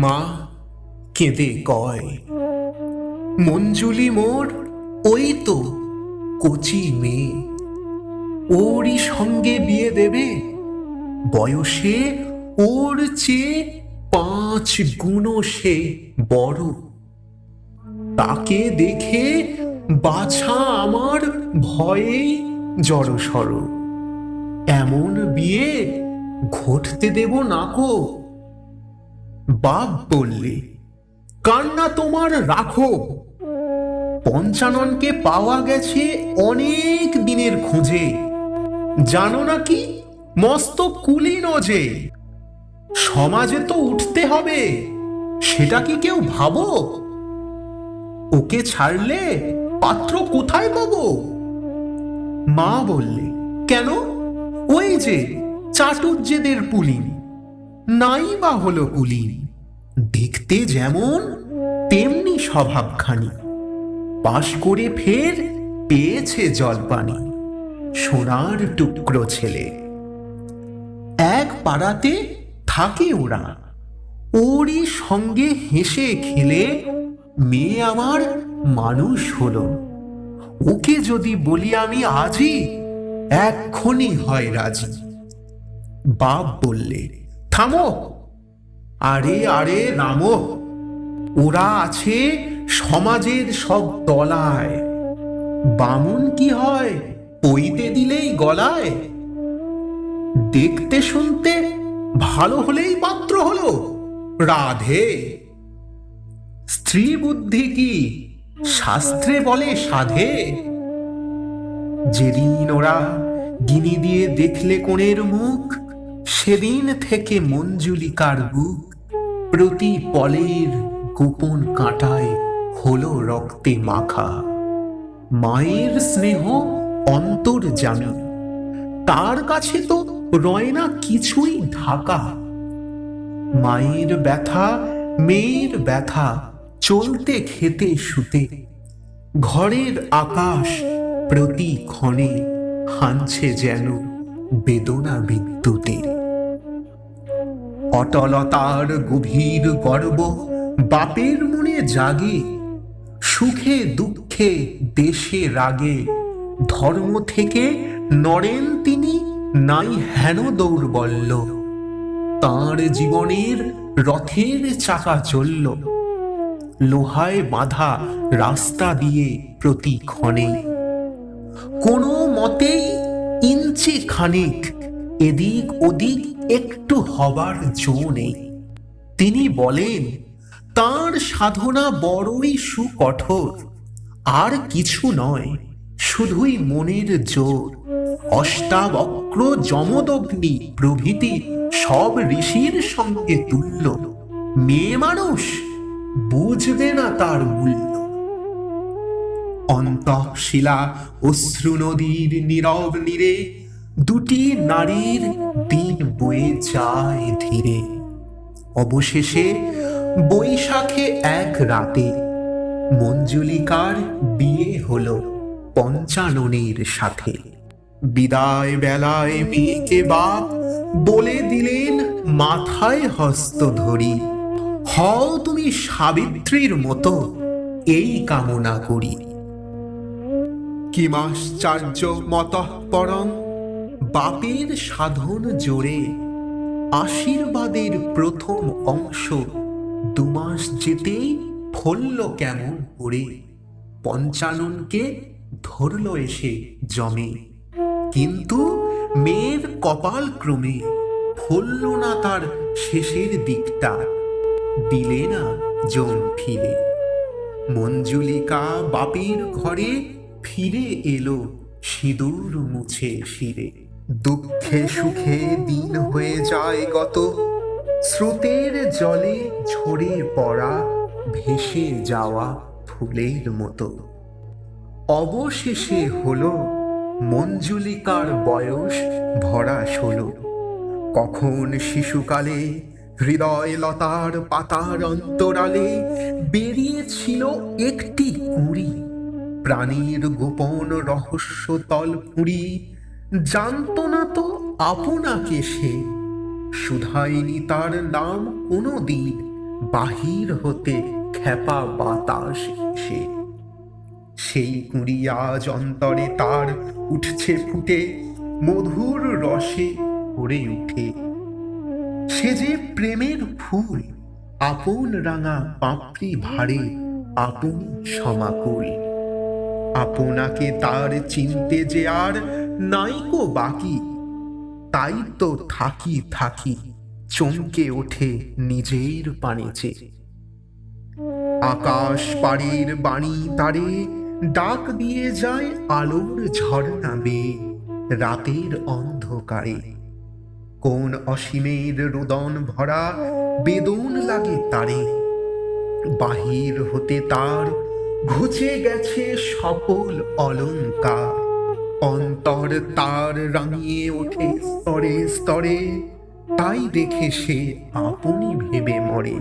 মা কেঁদে কয়, মঞ্জুলি মোর ওই তো কচি মেয়ে, ওরই সঙ্গে বিয়ে দেবে, বয়সে ওর চেয়ে 5 গুণ সে বড়। তাকে দেখে বাছা আমার ভয়েই জড়সড়। এমন বিয়ে ঘটতে দেব নাকো। বাপ বললে, কান্না তোমার রাখো, পঞ্চাননকে পাওয়া গেছে অনেক দিনের খোঁজে। জানো নাকি মস্ত কুলীন যে, সমাজে তো উঠতে হবে, সেটা কি কেউ ভাবো? ওকে ছাড়লে পাত্র কোথায় পাবো? মা বললে, কেন, ওই যে চাটুর্যেদের পুলিন, নাই বা হলো কুলীন, দেখতে যেমন তেমনি স্বভাবখানি, পাশ করে ফের পেয়েছে জলপানি, সোনার টুকরো ছেলে। এক পাড়াতে থাকে ওরা, ওরই সঙ্গে হেসে খেলে মেয়ে আমার মানুষ হলো। ওকে যদি বলি আমি আজই, এক্ষুনি হয় রাজি। বাপ বললে, থামো, আরে আরে রামো, ওরা আছে সমাজের সব তলায়, বামুন কি হয় পইতে দিলেই গলায়? দেখতে শুনতে ভালো হলেই পাত্র হলো, রাধে। স্ত্রী বুদ্ধি কি শাস্ত্রে বলে সাধে? যেদিন ওরা গিনি দিয়ে দেখলে কোণের মুখ, সেদিন থেকে মঞ্জুলিকার বুক প্রতি পলের গোপন কাঁটায় হলো রক্তে মাখা। মায়ের স্নেহ অন্তর্যামী, তার কাছে তো রয় না কিছুই ঢাকা। মায়ের ব্যথা মেয়ের ব্যথা, চলতে খেতে শুতে, ঘরের আকাশ প্রতি ক্ষণে হানছে যেন বেদনা বিদ্যুতে। অটলতার গভীর গর্ব বাপের মনে জাগে, সুখে দুঃখে দেশে রাগে, ধর্ম থেকে নড়েন তিনি নাই হেন দৌর্বল্য। তাঁর জীবনের রথের চাকা চলল, লোহায় বাঁধা রাস্তা দিয়ে প্রতি ক্ষণে, কোনো মতেই ইঞ্চি খানিক এদিক ওদিক একটু হবার জো নেই। তিনি বলেন, তাঁর সাধনা বড়ই সুকঠোর, আর কিছু নয়, শুধুই মনের জোর। অষ্টাবক্র যমদগ্নি প্রভৃতি সব ঋষির সঙ্গে তুল্য, মেয়ে মানুষ বুঝবে না তার মূল্য। অন্তঃশিলা অশ্রু নদীর নীরব নীরে, দুটি নারীর দিন বয়ে যায় ধীরে। অবশেষে বৈশাখে এক রাতে মঞ্জুলিকার বিয়ে হলো পঞ্চাননের সাথে। বিদায় বেলায় মেয়েকে বাপ বলে দিলেন মাথায় হস্ত ধরি, হও তুমি সাবিত্রীর মতো, এই কামনা করি। কিমাশ্চর্য মতঃ পরং, বাপের সাধন জোরে আশীর্বাদের প্রথম অংশ 2 মাস যেতেই ফলল কেমন করে। পঞ্চাননকে ধরল এসে জমে, কিন্তু মেয়ের কপাল ক্রমে ফলল না তার শেষের দিকটা, দিলে না জন ফিরে। মঞ্জুলিকা বাপের ঘরে ফিরে এলো সিঁদুর মুছে শিরে। দুঃখে সুখে দিন হয়ে যায় গত, স্রোতের জলে ঝরে পড়া ভেসে যাওয়া ফুলের মতো। অবশেষে হলো মঞ্জুলিকার বয়স ভরা 16। কখন শিশুকালে হৃদয় লতার পাতার অন্তরালে বেরিয়েছিল একটি কুঁড়ি, প্রাণীর গোপন রহস্য তল ফুঁড়ি। জানত না তো আপনাকে সে, শুধায়নি তার নাম কোনো দিন, বাহির হতে খেপা বাতাস এসে। সেই কুঁড়ি আজ অন্তরে তার উঠছে ফুটে, মধুর রসে ভরে উঠে। সে যে প্রেমের ফুল, আপন রাঙা পাপড়ি ভারে আপন সমাকুল। আপনাকে তার চিনতে যে আর নাইকো বাকি, তাই তো থাকি থাকি চমকে ওঠে নিজের পানেচে। আকাশ পাড়ের বাণী তারে ডাক দিয়ে যায় আলোর ঝর্ণা বেয়ে রাতের অন্ধকারে। কোন অসীমের রোদন ভরা বেদন লাগে তারে, বাহির হতে তার ঘুচে গেছে সকল অলংকার। অন্তর তার রাঙিয়ে ওঠে স্তরে স্তরে, তাই দেখে সে আপনি ভেবে মরে।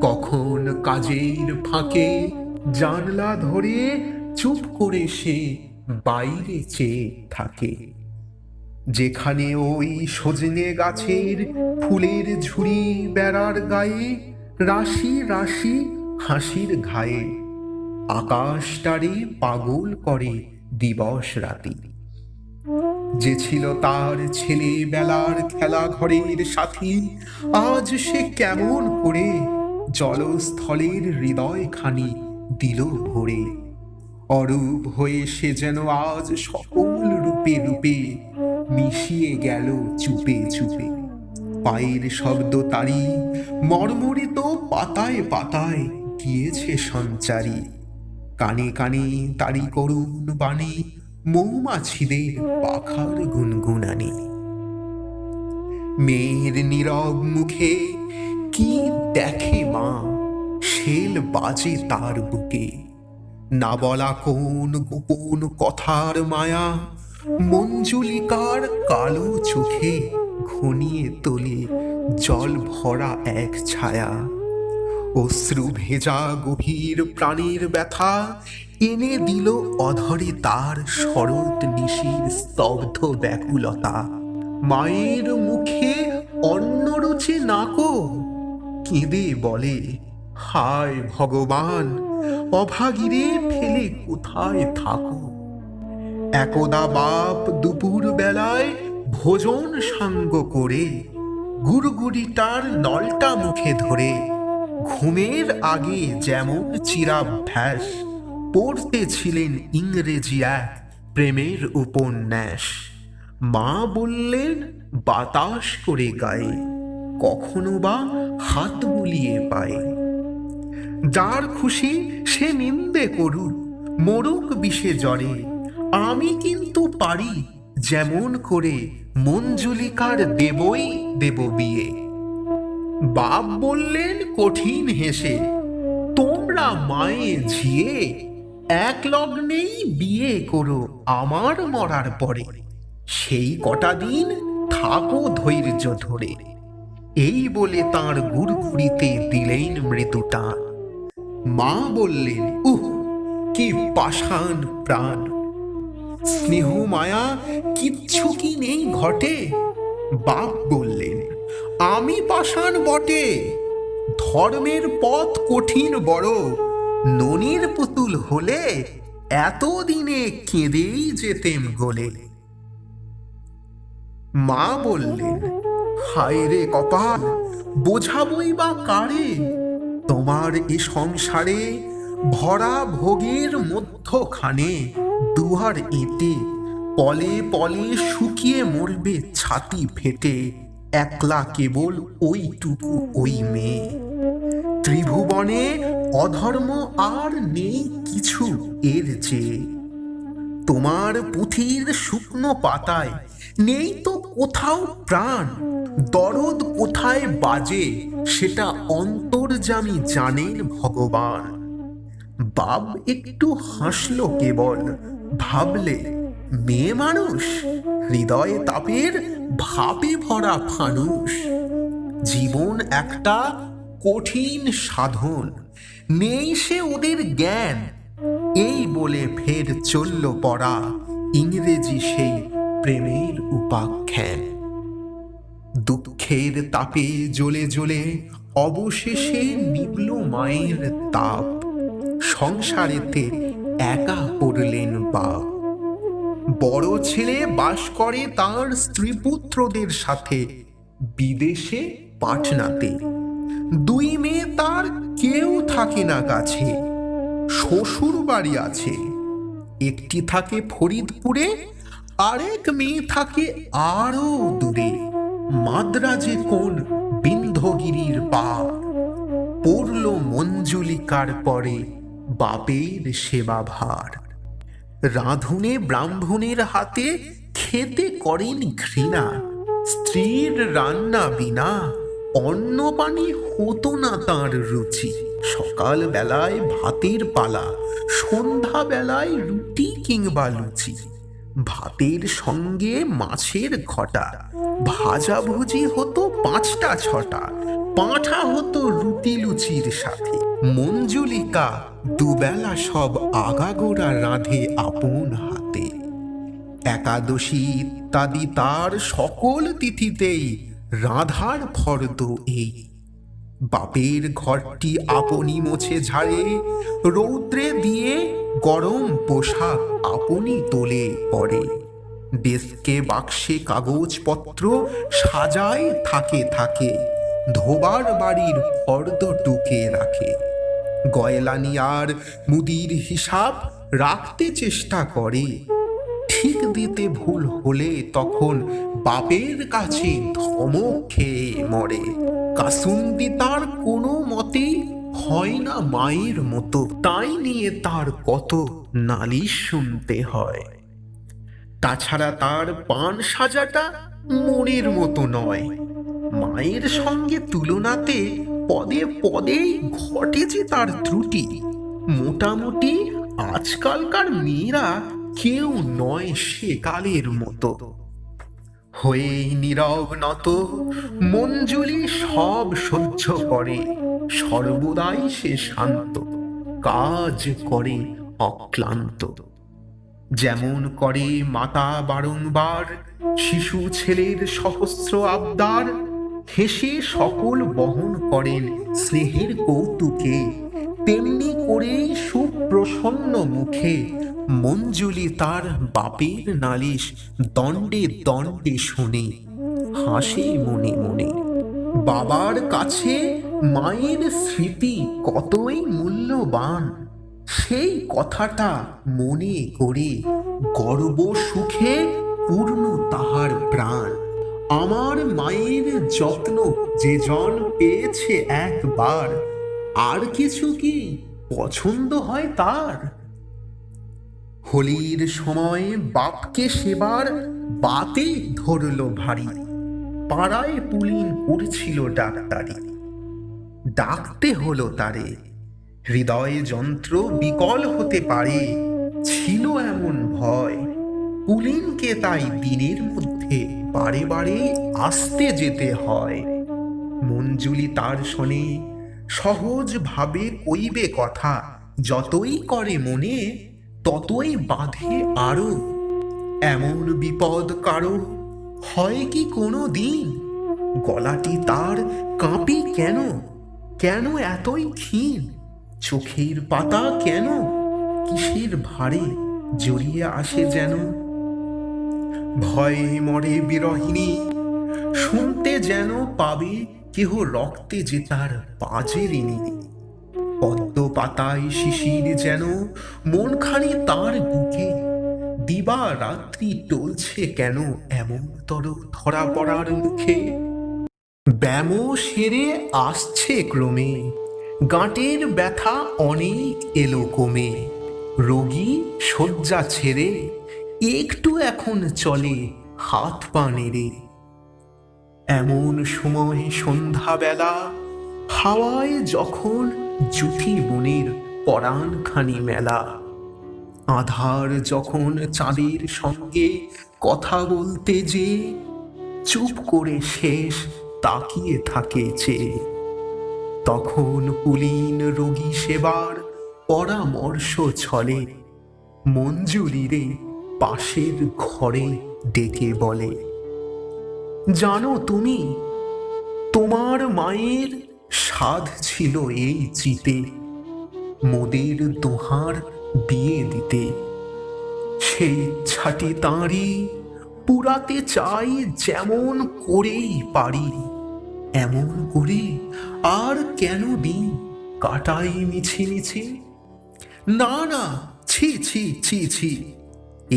কখন কাজের ফাঁকে জানলা ধরে চুপ করে সে বাইরে চেয়ে থাকে। যেখানে ওই সজনে গাছের ফুলের ঝুড়ি বেড়ার গায়ে রাশি রাশি হাসির ঘায়ে, আকাশটারে পাগল করে দিবস রাতি। যে ছিল তার ছেলেবেলার খেলা ঘরের সাথী, আজ সে কেমন করে জলস্থলের হৃদয় খানি দিল ভরে। অরূপ হয়ে সে যেন আজ সকল রূপে রূপে মিশিয়ে গেল চুপে চুপে। পায়ের শব্দ তারি মর্মরিত পাতায় পাতায় গিয়েছে সঞ্চারী। কানে কানে তারি করুণ বাণী মৌমাছিদের পাখার গুনগুনানি। মেয়ের নীরব মুখে কি দেখে মা, শেল বাজে তার বুকে। না বলা কোন গোপন কথার মায়া মঞ্জুলিকার কালো চোখে ঘনিয়ে তোলে জল ভরা এক ছায়া। অশ্রু ভেজা গভীর প্রাণের ব্যথা এনে দিল অধরে তার শরৎ নিশির স্তব্ধ ব্যাকুলতা। মায়ের মুখে অন্ন রুচি নাকো, কেঁদে বলে হায় ভগবান, অভাগীরে ফেলে কোথায় থাকো। একদা বাপ দুপুর বেলায় ভোজন সাঙ্গ করে গুড়গুড়িটার নলটা মুখে ধরে ঘুমের আগে যেমন চিরাভ্যাস পড়তেছিলেন ইংরেজি এক প্রেমের উপন্যাস। মা বললেন বাতাস করে গায়ে, কখনো বা হাত বুলিয়ে পায়ে। যার খুশি সে নিন্দে করুক, মরুক বিষে জ্বরে, আমি কিন্তু পারি যেমন করে মঞ্জুলিকার দেবই দেব বিয়ে। বাপ বললেন কঠিন হেসে, তোমরা মায়ে ঝিয়ে এক লগ্নেই বিয়ে করো আমার মরার পরে, সেই কটা দিন থাকো ধৈর্য ধরে। এই বলে তাঁর গুড়গুড়িতে দিলেন মৃদু টান। মা বললেন উহ কি পাষাণ প্রাণ, স্নেহ মায়া কিচ্ছু কি নেই ঘটে। বাপ বললেন আমি পাষাণ বটে, ধর্মের পথ কঠিন বড়, ননির পুতুল হলে এতদিনে কেঁদেই যেতেম গলে। মা বললেন হায় রে কপাল, বোঝাবই বা কারে, তোমার এ সংসারে ভরা ভোগের মধ্যখানে দুয়ার এঁটে পলে পলে শুকিয়ে মরবে ছাতি ফেটে, একলা কেবল ওইটুকু ওই মেয়ে। ত্রিভুবনে অধর্ম আর নেই কিছু এর চেয়ে, তোমার পুঁথির শুকনো পাতায় নেই তো কোথাও প্রাণ, দরদ কোথায় বাজে সেটা অন্তর্যামী জানেন ভগবান। বাপ একটু হাসলো কেবল, ভাবলে মেয়ে মানুষ হৃদয়ে তাপের ভাবে ভরা ফানুষ। জীবন একটা কঠিন সাধন, নেই সে ওদের জ্ঞান। এই বলে ফের চলল পড়া ইংরেজি সেই প্রেমের উপাখ্যান। দুঃখের তাপে জ্বলে জ্বলে অবশেষে নিবল মায়ের তাপ, সংসারেতে একা পড়লেন বাপ। বড় ছেলে বাস করে তার স্ত্রী পুত্রদের সাথে বিদেশে পাটনাতে। দুই মেয়ে তার কেউ থাকে না কাছে, শ্বশুর বাড়ি আছে, একটি থাকে ফরিদপুরে, আরেক মেয়ে থাকে আরো দূরে, মাদ্রাজে কোন বিন্ধ্যগিরির পার। পড়ল মঞ্জুলিকার পরে বাপের সেবা ভার। রাঁধুনে ব্রাহ্মণের হাতে খেতে করেন ঘৃণা, স্ত্রীর রান্না বিনা অন্ন পানি হতো না তাঁর রুচি। সকাল বেলায় ভাতের পালা, সন্ধ্যা বেলায় রুটি কিংবা লুচি। ভাতের সঙ্গে মাছের ঘটা, ভাজাভুজি হতো 5টা 6টা, পাঁঠা হতো রুটি লুচির সাথে। মঞ্জুলিকা দুবেলা সব আগাগোড়া রাঁধে আপন হাতে। একাদশী ইত্যাদি তার সকল তিথিতেই রাঁধার ফর্দ এই। বাপের ঘরটি আপনি মোছে ঝাড়ে, রৌদ্রে দিয়ে গরম পোশাক আপনি তোলে পরে। ডেস্কে বাক্সে কাগজপত্র সাজায় থাকে থাকে, ধোবার বাড়ির ফর্দ টুকে রাখে। গয়লানি আর মুদির হিসাব রাখতে চেষ্টা করে, ঠিক দিতে ভুল হলে তখন বাপের কাছে ধমক খেয়ে মরে। কাসুন্দি তার কোনো মতেই হয় না মায়ের মতো, তাই নিয়ে তার কত নালিশ শুনতে হয়। তাছাড়া তার পান সাজাটা মনের মতো নয়, মায়ের সঙ্গে তুলনাতে পদে পদেই ঘটে যে তার ত্রুটি। মোটামুটি আজকালকার মেয়েরা কেউ নয় সেকালের মতো। হয়ে নীরব নত মঞ্জুলি সব সহ্য করে, সর্বদাই সে শান্ত, কাজ করে অক্লান্ত। যেমন করে মাতা বারংবার শিশু ছেলের সহস্র আবদার, হেসে সকল বহন করেন স্নেহের কৌতুকে, তেমনি করেই সুপ্রসন্ন মুখে মঞ্জুলি তার বাপের নালিশ দণ্ডে দণ্ডে শুনে, হাসে মনে মনে। বাবার কাছে মায়ের স্মৃতি কতই মূল্যবান, সেই কথাটা মনে করে গর্ব সুখে পূর্ণ তাহার প্রাণ। আমার মায়ের যত্ন যে জন পেয়েছে একবার, আর কিছু কি পছন্দ হয় তার? হোলির সময় বাপকে সেবার বাতে ধরল ভারী, পাড়ায় পুলিন করছিল ডাক্তারি। ডাকতে হলো তারে, হৃদয় যন্ত্র বিকল হতে পারে, ছিল এমন ভয়। পুলিনকে তাই দিনের মধ্যে বারে বারে আসতে যেতে হয়। মঞ্জুলি তার শোনে, সহজ ভাবে কইবে কথা, যতই করে মনে ততই বাঁধে আরো। এমন বিপদ কারো হয় কি কোনো দিন? গলাটি তার কাঁপি কেন, কেন এতই ক্ষীণ? চোখের পাতা কেন কিসের ভারে জড়িয়ে আসে যেন? ভয়ে মরে বিরহিণী, শুনতে যেন পাবে কেহ রক্তে যে তার পাজেরিনি। পদ্ম পাতায় শিশির যেন মনখানি তার বুকে, দিবা রাত্রি টলছে কেন এমন তর ধরা পড়ার মুখে। ব্যাম সেরে আসছে ক্রমে, গাঁটের ব্যথা অনেক এলো কমে। রোগী শয্যা ছেড়ে একটু এখন চলে হাত পা নেড়ে। এমন সময় সন্ধ্যাবেলা, হাওয়ায় যখন জুথি বনের পরাণখানি মেলা। আধার যখন চাঁদের সঙ্গে কথা বলতে যে চুপ করে শেষ তাকিয়ে থাকে চেয়ে, তখন পুলিন রোগী সেবার পরামর্শ ছলে মঞ্জুলিরে পাশের ঘরে ডেকে বলে, জানো তুমি, তোমার মায়ের সাধ ছিল এই চিতে মোদের দোহার বিয়ে দিতে। সেই ইচ্ছাটি তাঁরই পুরাতে চাই যেমন করেই পারি, এমন করে আর কেন দিন কাটাই মিছে মিছে। না না, ছি ছি ছি ছি,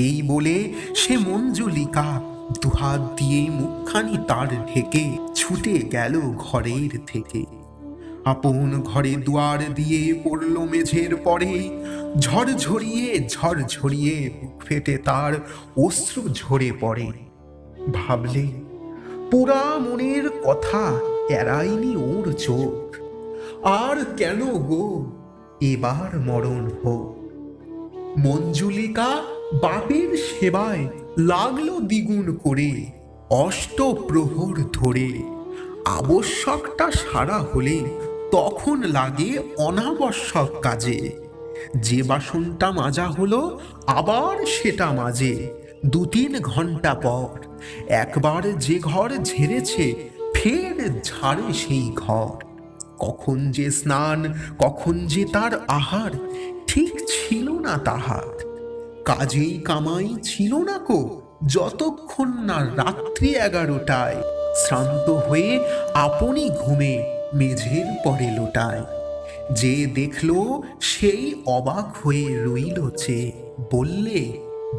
এই বলে সে মঞ্জুলিকা দুহাত দিয়ে মুখখানি তার ঢেকে ছুটে গেল ঘরের থেকে। আপন ঘরে দুয়ার দিয়ে পড়ল মেঝের পরে, ঝরঝরিয়ে ঝরঝরিয়ে বুক ফেটে তার অশ্রু ঝরে পড়ে। ভাবলে পোড়া মনের কথা এড়ায়নি ওর চোখ, আর কেন গো এবার মরণ হোক। মঞ্জুলিকা বাপের সেবায় লাগলো দ্বিগুণ করে, অষ্টপ্রহর ধরে। আবশ্যকটা সারা হলে তখন লাগে অনাবশ্যক কাজে। যে বাসনটা মাজা হলো আবার সেটা মাজে 2-3 ঘন্টা পর। একবার যে ঘর ঝেড়েছে ফের ঝাড়ে সেই ঘর। কখন যে স্নান, কখন যে তার আহার, ঠিক ছিল না তাহার। কাজেই কামাই ছিল না কো, যতক্ষণ না রাত্রি 11টায় শ্রান্ত হয়ে আপনি ঘুমে মেঝের পরে লোটায়। যে দেখলো সেই অবাক হয়ে রইল চেয়ে, বললে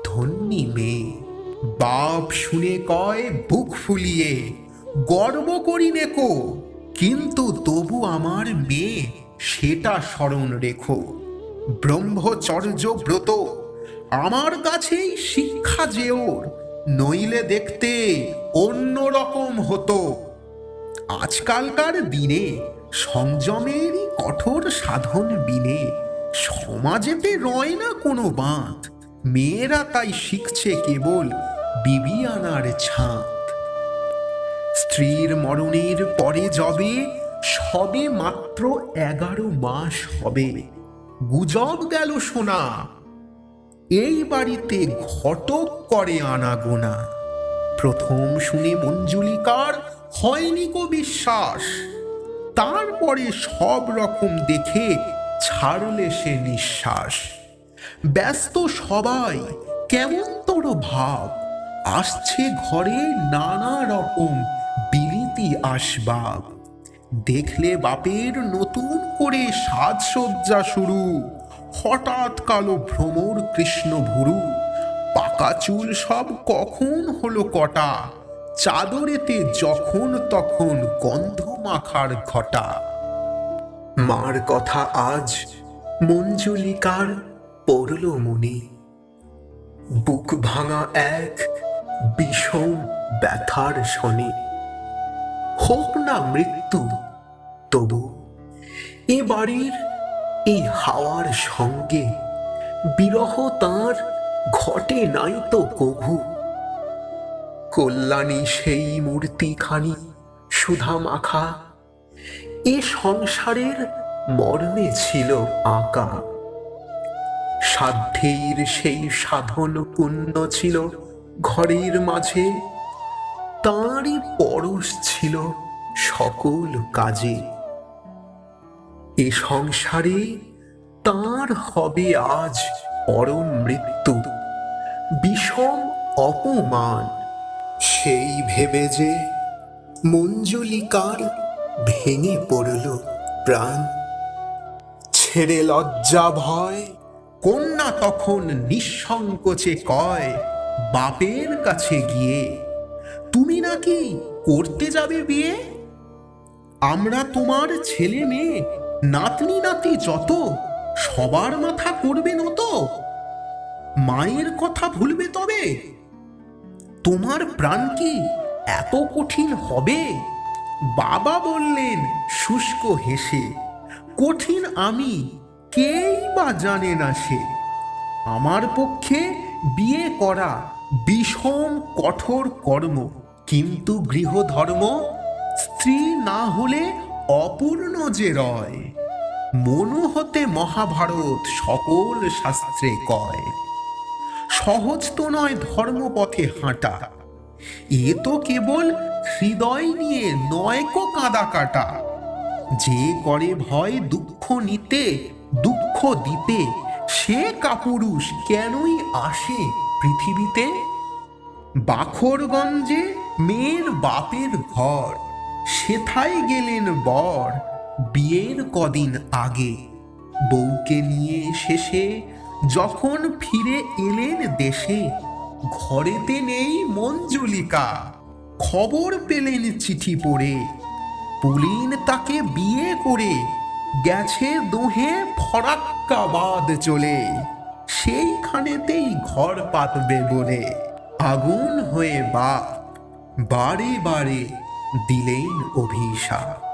ধন্যী মেয়ে। বাপ শুনে কয় বুক ফুলিয়ে, গর্ব করি নেকো, কিন্তু তবু আমার মেয়ে সেটা স্মরণ রেখো। ব্রহ্মচর্য ব্রত আমার কাছেই শিক্ষা যে ওর, নইলে দেখতে অন্য রকম হতো। আজকালকার দিনে সংযমেরই কঠোর সাধন বিনে সমাজেতে রয় না কোনো বাঁধ। মেয়েরা তাই শিখছে কেবল বিবিয়ানার ছাঁদ। স্ত্রীর মরণের পরে যবে সবে মাত্র 11 মাস হবে, গুজব গেল শোনা এই বাড়িতে ঘটক করে আনাগোনা। প্রথম শুনে মঞ্জুলিকার হয়নি কো বিশ্বাস, তারপরে সব রকম দেখে ছাড়লে সে নিঃশ্বাস। ব্যস্ত সবাই কেমন তোর ভাব, আসছে ঘরে নানা রকম বিলিতি আসবাব। দেখলে বাপের নতুন করে সাজসজ্জা শুরু, হঠাৎ কালো ভ্রমর কৃষ্ণ ভুরু। পাকা চুল সব কখন হলো কটা, চাদরেতে যখন তখন গন্ধ মাখার ঘটা। মার কথা আজ মঞ্জুলিকার পড়ল মনে, বুক ভাঙা এক বিষম ব্যথার শনে। হোক না মৃত্যু তবু এ বাড়ির এই হাওয়ার সঙ্গে, বিরহ তাঁর ঘটে নাই তো কভু। কল্যাণী সেই মূর্তিখানি সুধা মাখা, এ সংসারের মর্মে ছিল আঁকা। সাধ্যের সেই সাধন পুণ্য ছিল ঘরের মাঝে, তাঁরই পরশ ছিল সকল কাজে। এ সংসারে তাঁর হবে আজ পরম মৃত্যু, বিষম অপমান। সেই ভেবে যে মঞ্জুলিকার ভেঙে পড়ল প্রাণ। ছেড়ে লজ্জা ভয় কন্যা তখন নিঃসংকোচে কয় বাপের কাছে গিয়ে, তুমি নাকি করতে যাবে বিয়ে? আমরা তোমার ছেলে মেয়ে নাতনি নাতি যত সবার মাথা করবে নত। মায়ের কথা ভুলবে তবে? তোমার প্রাণ কি এত কঠিন হবে? বাবা বললেন শুষ্ক হেসে, কঠিন আমি কেই বা জানে না সে। আমার পক্ষে বিয়ে করা বিষম কঠোর কর্ম, কিন্তু গৃহধর্ম স্ত্রী না হলে অপূর্ণ যে রয়। মনু হতে মহাভারত সকল শাস্ত্রে কয়, সহজ তো নয় ধর্মপথে হাঁটা, এ তো কেবল হৃদয় নিয়ে নয় কো কাঁদা কাটা। যে করে ভয় দুঃখ নিতে, দুঃখ দিতে, সে কাপুরুষ কেনই আসে পৃথিবীতে? বাখরগঞ্জে মেয়ের বাপের ঘর, সেথায় গেলেন বর বিয়ের কদিন আগে। বউকে নিয়ে শেষে যখন ফিরে এলেন দেশে, ঘরেতে নেই মঞ্জুলিকা, খবর পেলেন চিঠি পড়ে। পুলিন তাকে বিয়ে করে গেছে দোহে ফরাক্কাবাদ চলে, সেইখানেতেই ঘর পাতবে বলে আগুন হয়ে বাপ বারে বারে দিলেন অভিশাপ।